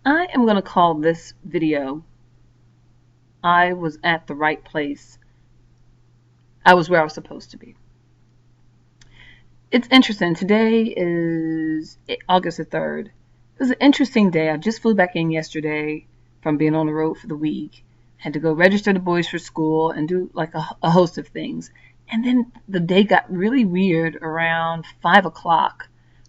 I am going to call this video, I was at the right place. I was where I was supposed to be. It's interesting. Today is August the 3rd. It was an interesting day. I just flew back in yesterday from being on the road for the week. Had to go register the boys for school and do like a host of things. And then the day got really weird around 5 o'clock.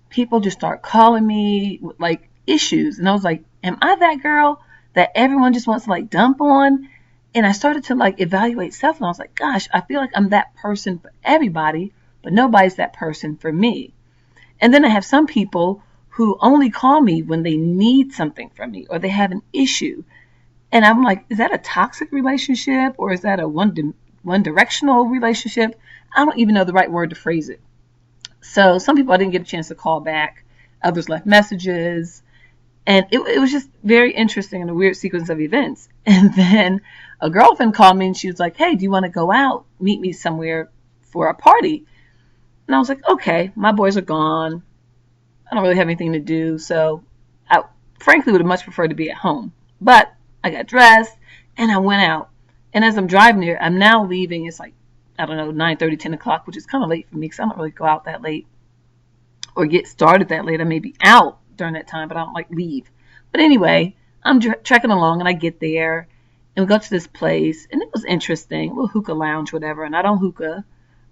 People just start calling me with like issues. And I was like, am I that girl that everyone just wants to like dump on? And I started to like evaluate self, and I was like, gosh, I feel like I'm that person for everybody, but nobody's that person for me. And then I have some people who only call me when they need something from me or they have an issue. And I'm like, is that a toxic relationship or is that a one directional relationship? I don't even know the right word to phrase it. So some people I didn't get a chance to call back. Others left messages. And it was just very interesting and a weird sequence of events. And then a girlfriend called me and she was like, hey, do you want to go out? Meet me somewhere for a party. And I was like, okay, my boys are gone. I don't really have anything to do. So I frankly would have much preferred to be at home. But I got dressed and I went out. And as I'm driving there, I'm now leaving. It's like, I don't know, 9:30, 10 o'clock, which is kind of late for me because I don't really go out that late or get started that late. I may be out during that time, but I don't like leave. But anyway, I'm trekking along and I get there and we go to this place and it was interesting, a little hookah lounge, whatever. And I don't hookah,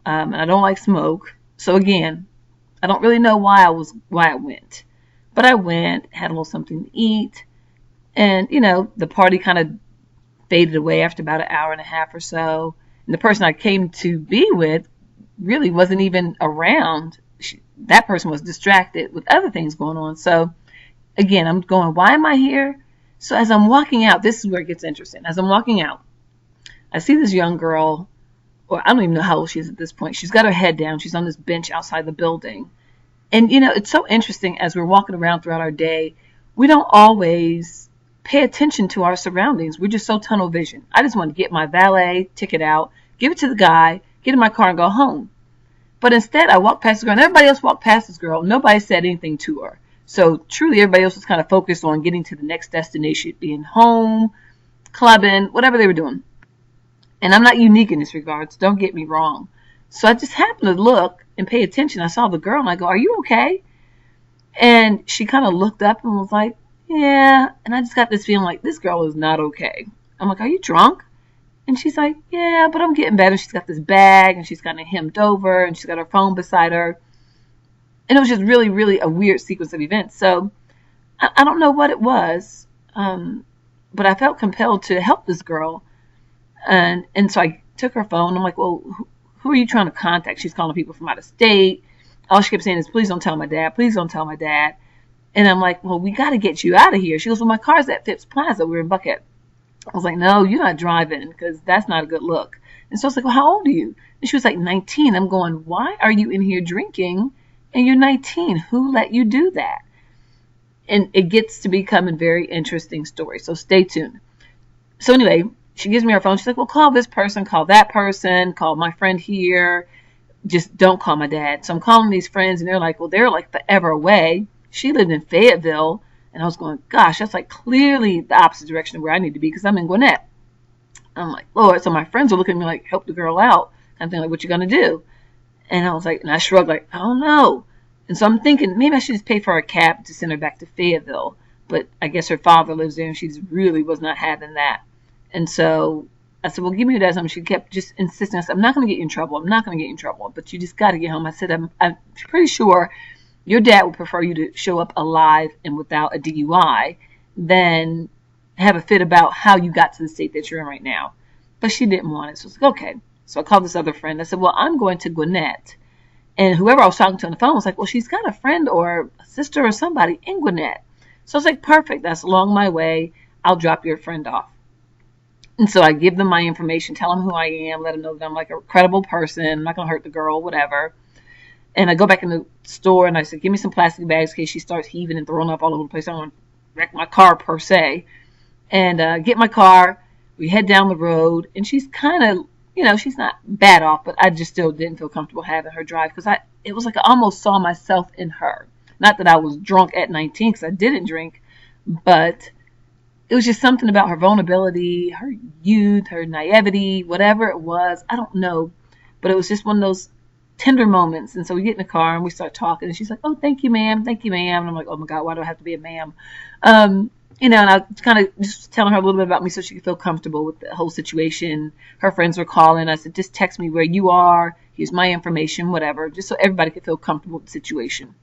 and I don't like smoke. So again, I don't really know why I went, but I went, had a little something to eat, and the party kind of faded away after about an hour and a half or so. And the person I came to be with really wasn't even around. That person was distracted with other things going on. So again, I'm going, why am I here? So as I'm walking out, this is where it gets interesting. As I'm walking out, I see this young girl, or I don't even know how old she is at this point. She's got her head down. She's on this bench outside the building. And, it's so interesting as we're walking around throughout our day, we don't always pay attention to our surroundings. We're just so tunnel vision. I just want to get my valet ticket out, give it to the guy, get in my car and go home. But instead, I walked past the girl, and everybody else walked past this girl. Nobody said anything to her. So truly, everybody else was kind of focused on getting to the next destination, being home, clubbing, whatever they were doing. And I'm not unique in this regard, so don't get me wrong. So I just happened to look and pay attention. I saw the girl, and I go, are you okay? And she kind of looked up and was like, yeah. And I just got this feeling like this girl is not okay. I'm like, are you drunk? And she's like, yeah, but I'm getting better. She's got this bag and she's kind of hemmed over and she's got her phone beside her. And it was just really, really a weird sequence of events. So I don't know what it was, but I felt compelled to help this girl. And so I took her phone. I'm like, well, who are you trying to contact? She's calling people from out of state. All she kept saying is, please don't tell my dad. Please don't tell my dad. And I'm like, well, we got to get you out of here. She goes, well, my car's at Phipps Plaza. We're in Buckhead. I was like, no, you're not driving because that's not a good look. And so I was like, well, how old are you? And she was like 19. I'm going, why are you in here drinking and you're 19? Who let you do that? And it gets to become a very interesting story. So stay tuned. So anyway, she gives me her phone. She's like, well, call this person, call that person, call my friend here. Just don't call my dad. So I'm calling these friends and they're like, well, they're like forever away. She lived in Fayetteville. And I was going, gosh, that's like clearly the opposite direction of where I need to be because I'm in Gwinnett. I'm like, Lord. So my friends are looking at me like, help the girl out. I'm thinking, like, what you going to do? And I was like, and I shrugged like, I don't know. And so I'm thinking maybe I should just pay for a cab to send her back to Fayetteville. But I guess her father lives there and she really was not having that. And so I said, well, give me your dad's number. She kept just insisting. I said, I'm not going to get you in trouble. I'm not going to get you in trouble. But you just got to get home. I said, I'm pretty sure your dad would prefer you to show up alive and without a DUI than have a fit about how you got to the state that you're in right now. But she didn't want it. So I was like, okay. So I called this other friend. I said, well, I'm going to Gwinnett. And whoever I was talking to on the phone was like, well, she's got a friend or a sister or somebody in Gwinnett. So I was like, perfect. That's along my way. I'll drop your friend off. And so I give them my information, tell them who I am, let them know that I'm like a credible person. I'm not going to hurt the girl, whatever. And I go back in the store and I said, give me some plastic bags in case she starts heaving and throwing up all over the place. I don't want to wreck my car per se. And get my car. We head down the road. And she's kind of, she's not bad off, but I just still didn't feel comfortable having her drive because it was like I almost saw myself in her. Not that I was drunk at 19 because I didn't drink, but it was just something about her vulnerability, her youth, her naivety, whatever it was. I don't know. But it was just one of those tender moments. And so we get in the car and we start talking. And she's like, oh, thank you, ma'am. Thank you, ma'am. And I'm like, oh, my God, why do I have to be a ma'am? And I kind of just telling her a little bit about me so she could feel comfortable with the whole situation. Her friends were calling. I said, just text me where you are. Here's my information, whatever, just so everybody could feel comfortable with the situation.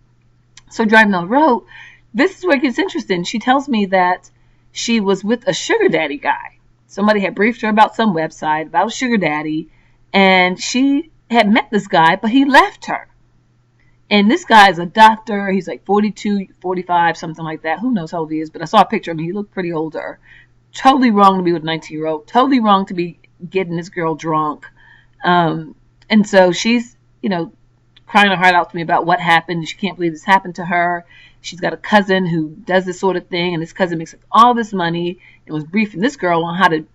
So driving down the road, this is where it gets interesting. She tells me that she was with a sugar daddy guy. Somebody had briefed her about some website about a sugar daddy, and she had met this guy, but he left her. And this guy is a doctor. He's like 42, 45, something like that. Who knows how old he is, but I saw a picture of him. He looked pretty older. Totally wrong to be with a 19-year-old. Totally wrong to be getting this girl drunk. And so she's, crying her heart out to me about what happened. She can't believe this happened to her. She's got a cousin who does this sort of thing, and this cousin makes all this money and was briefing this girl on how to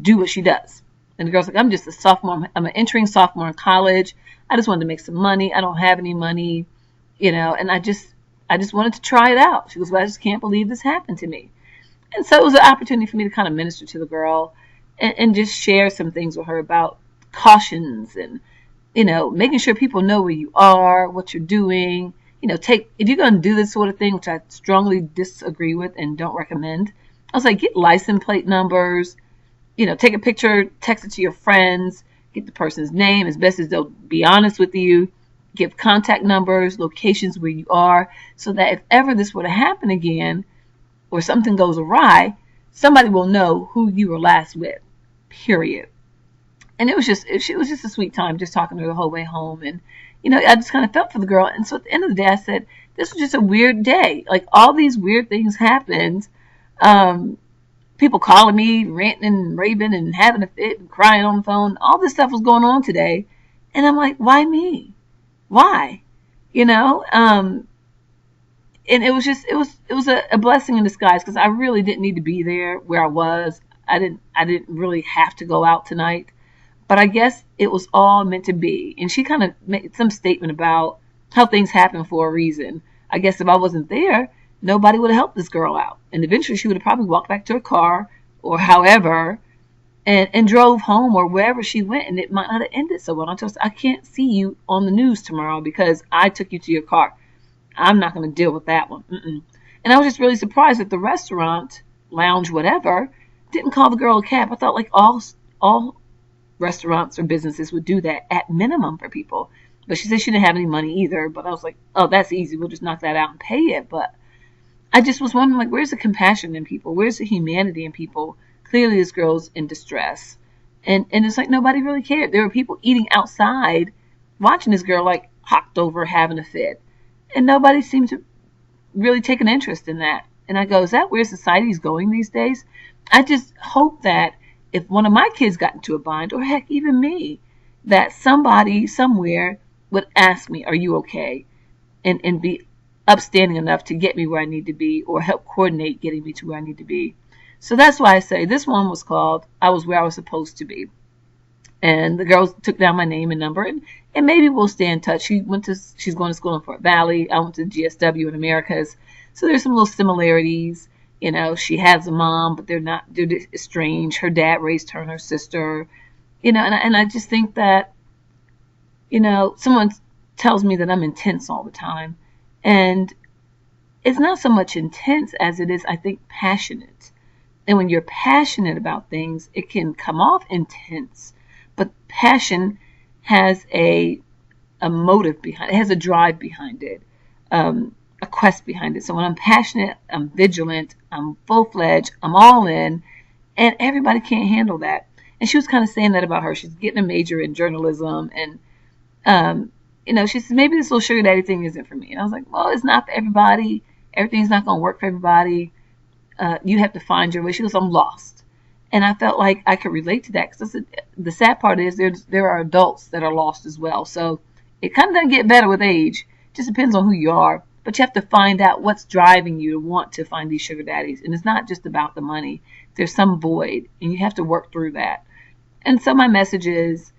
do what she does. And the girl's like, I'm just a sophomore. I'm an entering sophomore in college. I just wanted to make some money. I don't have any money, and I just wanted to try it out. She goes, well, I just can't believe this happened to me. And so it was an opportunity for me to kind of minister to the girl and just share some things with her about cautions and, making sure people know where you are, what you're doing. If you're going to do this sort of thing, which I strongly disagree with and don't recommend, I was like, get license plate numbers, take a picture, text it to your friends, get the person's name as best as they'll be honest with you, give contact numbers, locations where you are, so that if ever this were to happen again or something goes awry, somebody will know who you were last with, period. And it was just a sweet time just talking to her the whole way home. And, I just kind of felt for the girl. And so at the end of the day, I said, this was just a weird day. Like, all these weird things happened. People calling me, ranting and raving and having a fit and crying on the phone. All this stuff was going on today. And I'm like, why me? Why? And it was a blessing in disguise, because I really didn't need to be there where I was. I didn't really have to go out tonight. But I guess it was all meant to be. And she kind of made some statement about how things happen for a reason. I guess if I wasn't there, nobody would have helped this girl out. And eventually she would have probably walked back to her car or however and drove home or wherever she went. And it might not have ended so well. I told her, I can't see you on the news tomorrow because I took you to your car. I'm not going to deal with that one. And I was just really surprised that the restaurant, lounge, whatever, didn't call the girl a cab. I thought like all restaurants or businesses would do that at minimum for people. But she said she didn't have any money either. But I was like, oh, that's easy. We'll just knock that out and pay it. But I just was wondering, like, where's the compassion in people? Where's the humanity in people? Clearly this girl's in distress. And it's like nobody really cared. There were people eating outside watching this girl like hocked over having a fit. And nobody seemed to really take an interest in that. And I go, is that where society's going these days? I just hope that if one of my kids got into a bind, or heck, even me, that somebody somewhere would ask me, are you okay? And be upstanding enough to get me where I need to be or help coordinate getting me to where I need to be. So that's why I say this one was called I Was Where I Was Supposed to Be. And the girls took down my name and number, and maybe we'll stay in touch. She's going to school in Fort Valley. I went to GSW in Americas. So there's some little similarities. She has a mom, but they're estranged. Her dad raised her and her sister. And I just think that, someone tells me that I'm intense all the time. And it's not so much intense as it is, I think, passionate. And when you're passionate about things, it can come off intense. But passion has a motive behind it. It has a drive behind it, a quest behind it. So when I'm passionate, I'm vigilant, I'm full-fledged, I'm all in, and everybody can't handle that. And she was kind of saying that about her. She's getting a major in journalism, and she said, maybe this little sugar daddy thing isn't for me. And I was like, well, it's not for everybody. Everything's not going to work for everybody. You have to find your way. She goes, I'm lost. And I felt like I could relate to that, because the sad part is there are adults that are lost as well. So it kind of doesn't get better with age. It just depends on who you are. But you have to find out what's driving you to want to find these sugar daddies. And it's not just about the money. There's some void, and you have to work through that. And so my message is,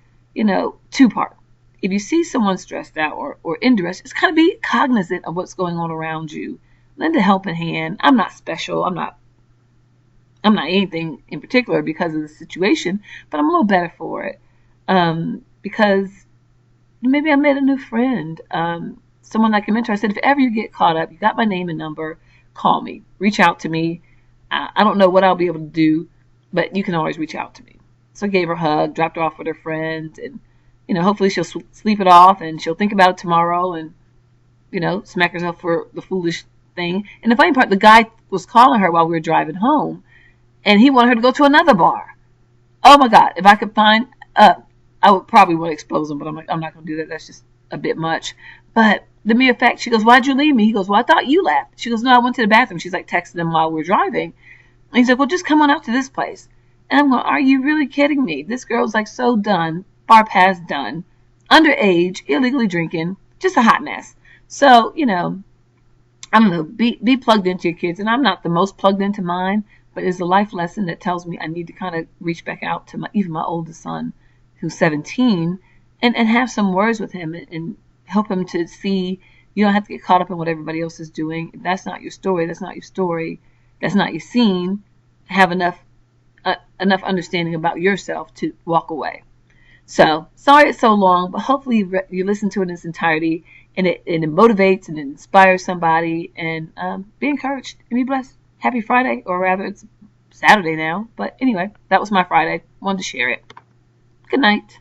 two-part. If you see someone stressed out or in duress, just kind of be cognizant of what's going on around you. lend a helping hand. I'm not special. I'm not anything in particular because of the situation, but I'm a little better for it. Because maybe I made a new friend. Someone I can mentor. I said, if ever you get caught up, you got my name and number, call me. Reach out to me. I don't know what I'll be able to do, but you can always reach out to me. So I gave her a hug, dropped her off with her friend, and, hopefully she'll sleep it off and she'll think about it tomorrow and, smack herself for the foolish thing. And the funny part, the guy was calling her while we were driving home, and he wanted her to go to another bar. Oh my God, if I could find, I would probably want to expose him, but I'm like, I'm not going to do that. That's just a bit much. But the mere fact, she goes, why'd you leave me? He goes, well, I thought you left. She goes, no, I went to the bathroom. She's like texting him while we were driving. And he's like, well, just come on out to this place. And I'm going, are you really kidding me? This girl's like so done, far past done, underage, illegally drinking, just a hot mess. So, I don't know, be plugged into your kids. And I'm not the most plugged into mine, but it's a life lesson that tells me I need to kind of reach back out to even my oldest son, who's 17, and have some words with him and help him to see you don't have to get caught up in what everybody else is doing. If that's not your story, that's not your story, that's not your scene. Have enough understanding about yourself to walk away. So, sorry it's so long, but hopefully you listen to it in its entirety, and it motivates and it inspires somebody, and be encouraged and be blessed. Happy Friday, or rather it's Saturday now, but anyway, that was my Friday. Wanted to share it. Good night.